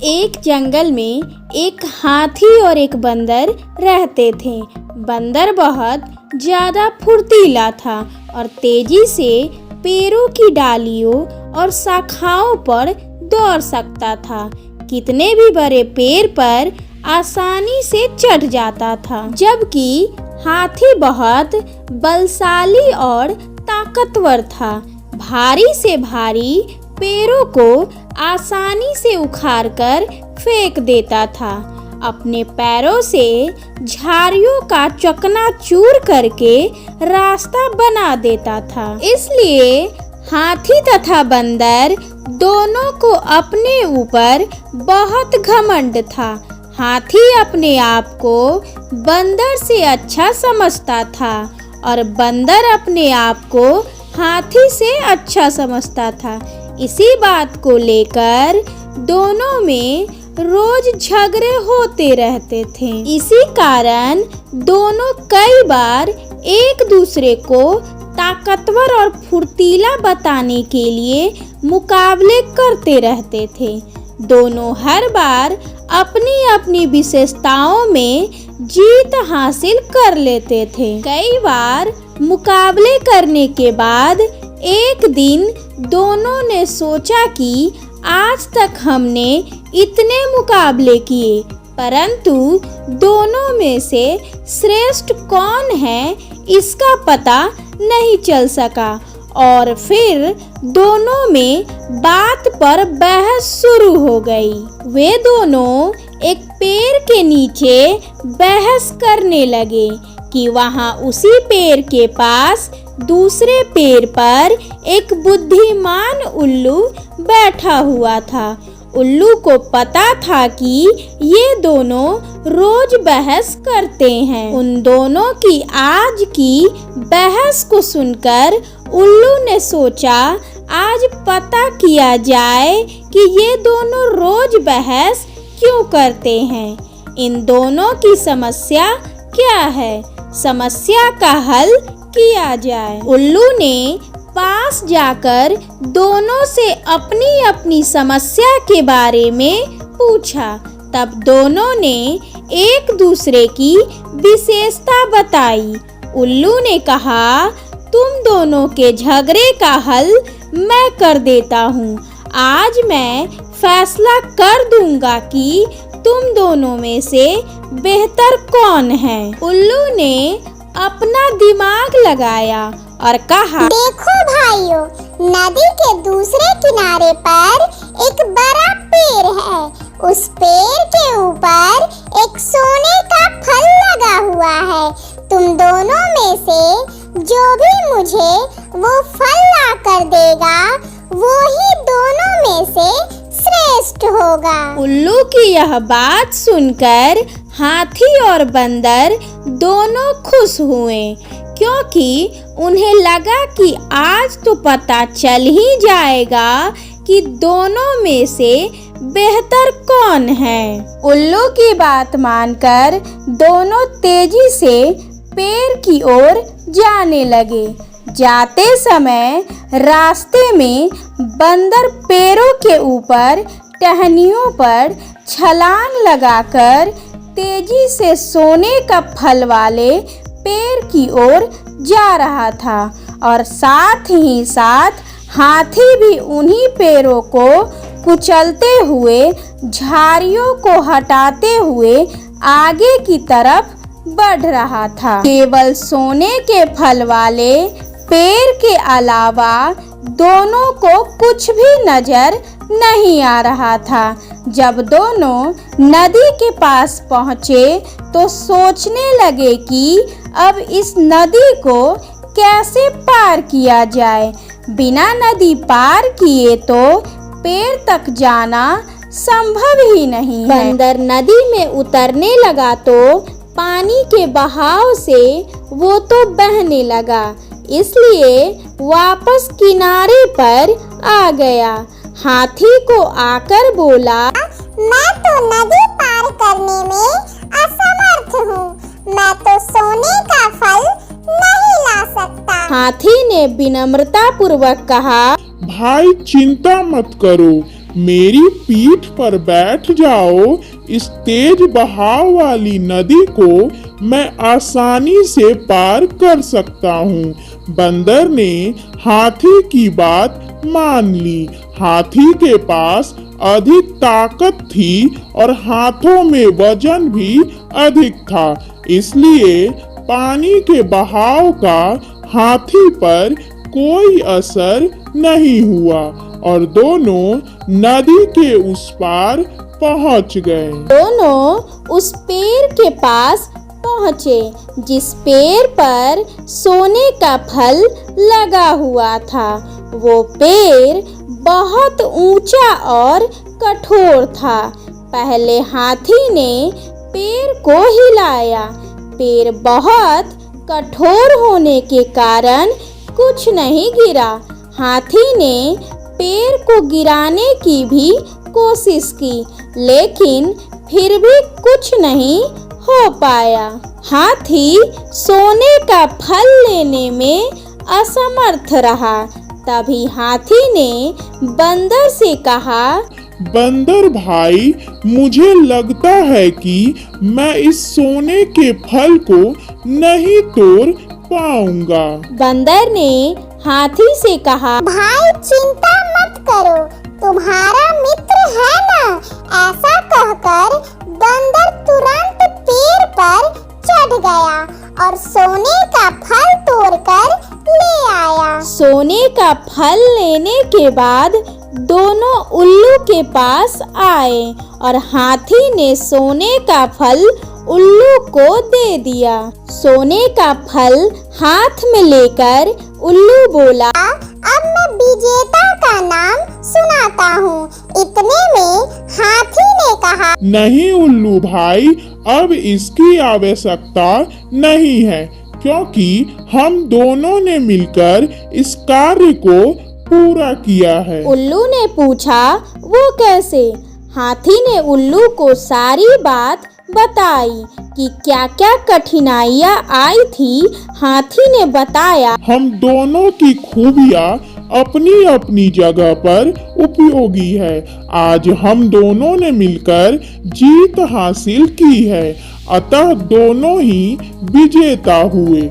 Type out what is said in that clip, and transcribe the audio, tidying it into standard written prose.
एक जंगल में एक हाथी और एक बंदर रहते थे। बंदर बहुत ज़्यादा फुर्तीला था और तेजी से पेड़ों की डालियों और शाखाओं पर दौड़ सकता था। कितने भी बड़े पेड़ पर आसानी से चढ़ जाता था। जबकि हाथी बहुत बलशाली और ताकतवर था। भारी से भारी पेड़ों को आसानी से उखाड़कर फेंक देता था। अपने पैरों से झाड़ियों का चकनाचूर करके रास्ता बना देता था। इसलिए हाथी तथा बंदर दोनों को अपने ऊपर बहुत घमंड था। हाथी अपने आप को बंदर से अच्छा समझता था और बंदर अपने आप को हाथी से अच्छा समझता था। इसी बात को लेकर दोनों में रोज झगड़े होते रहते थे। इसी कारण दोनों कई बार एक दूसरे को ताकतवर और फुर्तीला बताने के लिए मुकाबले करते रहते थे। दोनों हर बार अपनी अपनी विशेषताओं में जीत हासिल कर लेते थे। कई बार मुकाबले करने के बाद एक दिन दोनों ने सोचा कि आज तक हमने इतने मुकाबले किए, परंतु दोनों में से श्रेष्ठ कौन है इसका पता नहीं चल सका और फिर दोनों में बात पर बहस शुरू हो गई। वे दोनों एक पेड़ के नीचे बहस करने लगे कि वहाँ उसी पेड़ के पास दूसरे पेड़ पर एक बुद्धिमान उल्लू बैठा हुआ था। उल्लू को पता था कि ये दोनों रोज बहस करते हैं। उन दोनों की आज की बहस को सुनकर उल्लू ने सोचा आज पता किया जाए कि ये दोनों रोज बहस क्यों करते हैं। इन दोनों की समस्या क्या है, समस्या का हल किया जाए। उल्लू ने पास जाकर दोनों से अपनी अपनी समस्या के बारे में पूछा। तब दोनों ने एक दूसरे की विशेषता बताई। उल्लू ने कहा, तुम दोनों के झगड़े का हल मैं कर देता हूँ। आज मैं फैसला कर दूंगा कि तुम दोनों में से बेहतर कौन है। उल्लू ने अपना दिमाग लगाया और कहा, देखो भाइयों, नदी के दूसरे किनारे पर एक बड़ा पेड़ है। उस पेड़ के ऊपर एक सोने का फल लगा हुआ है। तुम दोनों में से जो भी मुझे वो फल ला कर देगा वो ही दोनों में से श्रेष्ठ होगा। उल्लू की यह बात सुनकर हाथी और बंदर दोनों खुश हुए, क्योंकि उन्हें लगा कि आज तो पता चल ही जाएगा कि दोनों में से बेहतर कौन है। उल्लू की बात मानकर दोनों तेजी से पेड़ की ओर जाने लगे। जाते समय रास्ते में बंदर पेड़ों के ऊपर टहनियों पर छलांग लगाकर तेजी से सोने का फल वाले पेड़ की ओर जा रहा था और साथ ही साथ हाथी भी उन्हीं पेड़ों को कुचलते हुए, झाड़ियों को हटाते हुए आगे की तरफ बढ़ रहा था। केवल सोने के फल वाले पेड़ के अलावा दोनों को कुछ भी नजर नहीं आ रहा था। जब दोनों नदी के पास पहुँचे तो सोचने लगे कि अब इस नदी को कैसे पार किया जाए। बिना नदी पार किए तो पेड़ तक जाना संभव ही नहीं है। बंदर नदी में उतरने लगा तो पानी के बहाव से वो तो बहने लगा, इसलिए वापस किनारे पर आ गया। हाथी को आकर बोला, मैं तो नदी पार करने में असमर्थ हूँ। मैं तो सोने का फल नहीं ला सकता। हाथी ने विनम्रता पूर्वक कहा, भाई चिंता मत करो, मेरी पीठ पर बैठ जाओ, इस तेज बहाव वाली नदी को मैं आसानी से पार कर सकता हूँ। बंदर ने हाथी की बात मान ली। हाथी के पास अधिक ताकत थी और हाथों में वजन भी अधिक था, इसलिए पानी के बहाव का हाथी पर कोई असर नहीं हुआ और दोनों नदी के उस पार पहुंच गए। दोनों उस पेड़ के पास पहुँचे जिस पेड़ पर सोने का फल लगा हुआ था। वो पेड़ बहुत ऊंचा और कठोर था। पहले हाथी ने पेड़ को हिलाया। पेड़ बहुत कठोर होने के कारण कुछ नहीं गिरा। हाथी ने पेड़ को गिराने की भी कोशिश की, लेकिन फिर भी कुछ नहीं हो पाया। हाथी सोने का फल लेने में असमर्थ रहा। तभी हाथी ने बंदर से कहा, बंदर भाई, मुझे लगता है कि मैं इस सोने के फल को नहीं तोड़ पाऊंगा। बंदर ने हाथी से कहा, भाई चिंता मत करो, तुम्हारा मित्र है ना। ऐसा कहकर बंदर तुरंत पेड़ पर चढ़ गया और सोने का फल तोड़कर ले आया। सोने का फल लेने के बाद दोनों उल्लू के पास आए और हाथी ने सोने का फल उल्लू को दे दिया। सोने का फल हाथ में लेकर उल्लू बोला, अब मैं विजेता का नाम सुनाता हूँ। इतने में हाथी ने कहा, नहीं उल्लू भाई, अब इसकी आवश्यकता नहीं है, क्योंकि हम दोनों ने मिलकर इस कार्य को पूरा किया है। उल्लू ने पूछा, वो कैसे? हाथी ने उल्लू को सारी बात बताई कि क्या क्या कठिनाइयाँ आई थी। हाथी ने बताया, हम दोनों की खूबियाँ अपनी अपनी जगह पर उपयोगी है। आज हम दोनों ने मिलकर जीत हासिल की है, अतः दोनों ही विजेता हुए।